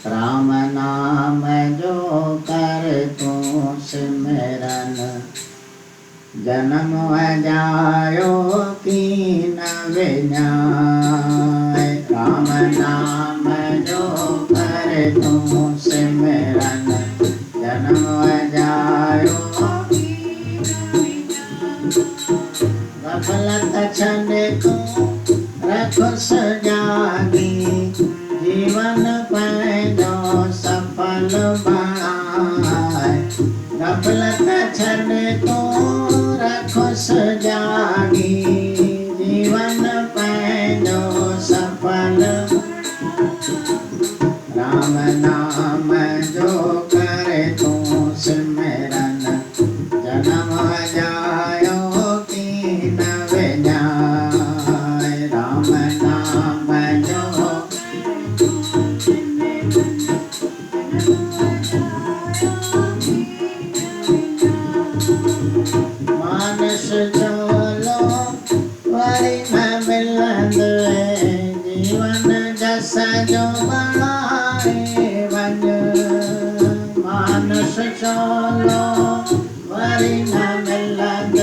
राम नाम जो कर तू सिमरन, जन्म जायो की न विनाय। राम नाम जो कर तू सिमरन, जन्म जायो गफलत छंद तू रख सजागी, जीवन पैदो सफल बनाए। गफलत छंद तू रख सजागी, जीवन पैदो सफल। राम नाम जो करे तू सिमरन, जन्म जायो की न विनाय। राम नाम जो मानस चलो वरी न मिलंद, जीवन जस जो बनाए वञ। मानस चलो वरी न मिलंद,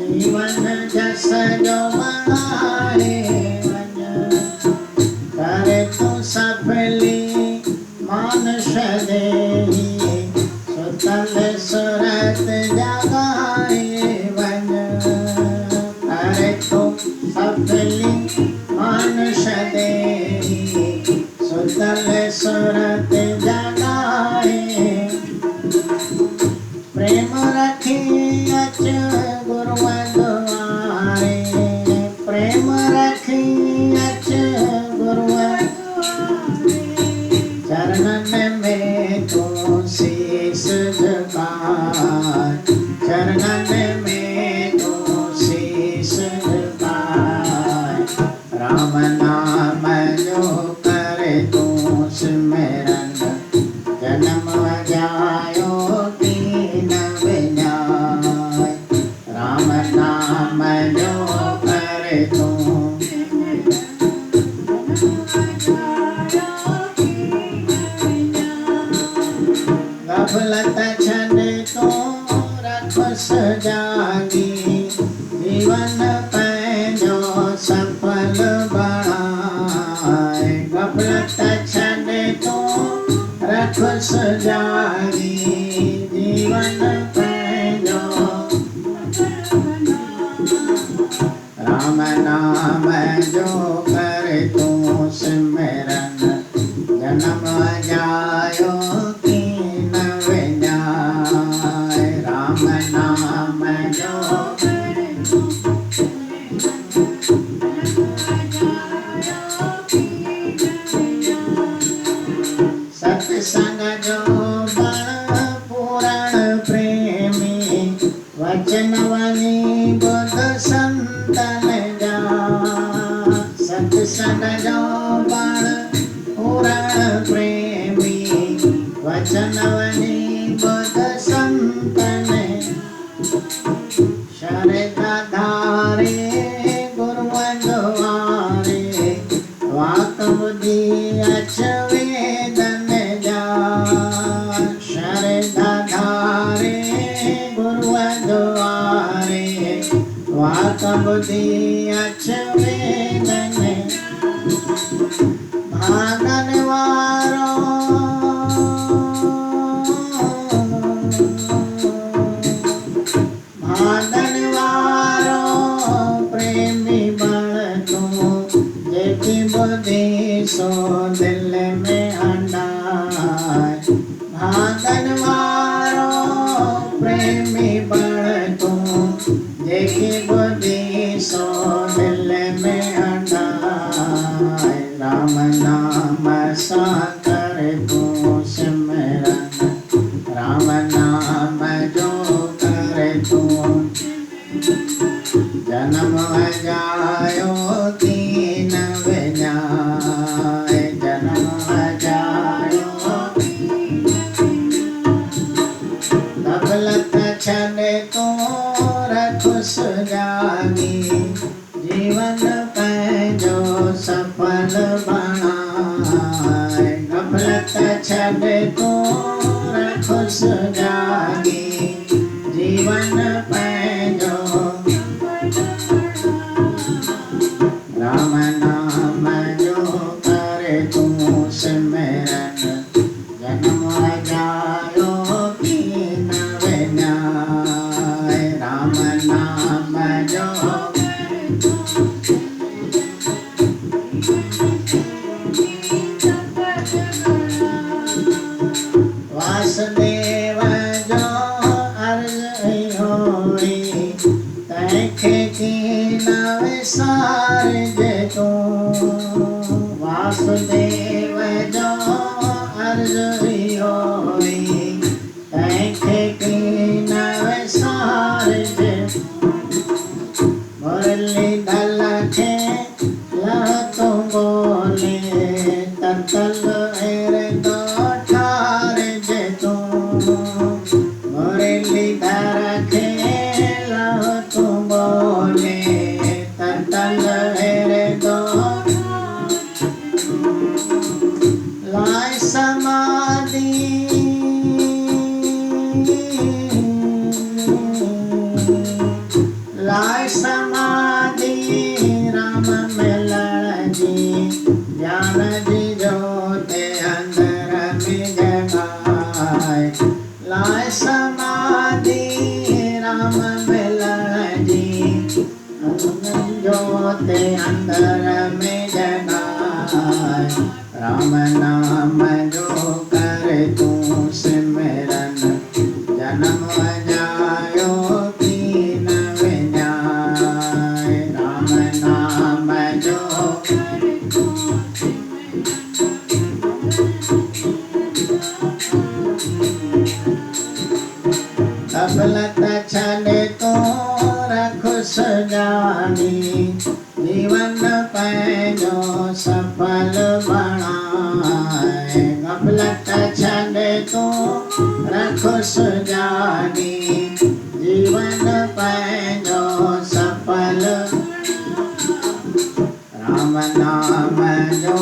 जीवन जस जो बनाए वञ। करे तू सफली मानस देही, सुतल सुरत जगाए वञ। करे तू सफली मानस देही, सुतल सुरत जगाए। प्रेम रखी अच गुरुअ दुआरे, प्रेम रखी अच गुरुअ चरणन में तू शीस झुकाए। चरणन में तू शीस झुकाए। राम नाम जो करे तू सिमरन, जन्म जायो की न विनाय। राम नाम जो करे तू गफलत छंद तू रख सजागी, जीवन पैदो सफल बनाए। गफलत छंद तू रख सजागी, जीवन पैदो। राम नाम जो करे तू सिमरन, जन्म जायो की न विनाय। राम नाम जो करे तू सत्संग जो बण पूरण प्रेमी, वचन वनी बुध संतन जा। सत्संग जो बण पूरण प्रेमी, वचन वनी बुध संतन। शरदा धारे गुरुअ दुआरे, वाक बुद्धि अच वेदन जा। शरदा धारे गुरुअ दुआरे, वाक बुद्धि अच वेदन। भागन वारो भागन वारो प्रेमी बण तू, जेकी बुद्धि सो दिल में हंडाए। भागन वारो प्रेमी बण तू, जेकी बुद्धि सो दिल में हंडाए। राम नाम सा कर तू सिमरन, राम नाम जो करे तू जन्म जायो की न विनाय। जन्म जायो गफलत छंद तू रख सजागी, जीवन पैदो सफल छॾे तो रखो सुजागी जीवन पंहिंजो राम नाम जो करे तूं सिमरन जन्म जायो की न विञाए राम नाम जो वासुदेव जो अर्ज होई तंहिंखे की न विसारिजे तूं वासुदेव जो अर्ज होई तंहिंखे की न विसारिजे मुरलीधर खे लह तूं बोले ततल हिरदो ठारिजे तूं मुरलीधर खे लह तूं बोले ततल हिरदो लाइ समाधि लाइ समाधि राम मिलण जी ज्ञान जी जोति अंदर में जगाए लाइ समाधि राम मिलण जी जोति अंदर में जगाए राम नाम जो करे तूं सिमरन जन्म जायो की न विञाए राम नाम जो गफलत छॾे तो रख सुजागी जीवन पंहिंजो सफल बणाए गफलत छॾे तो रख सुजागी जीवन पंहिंजो सफल राम नाम जो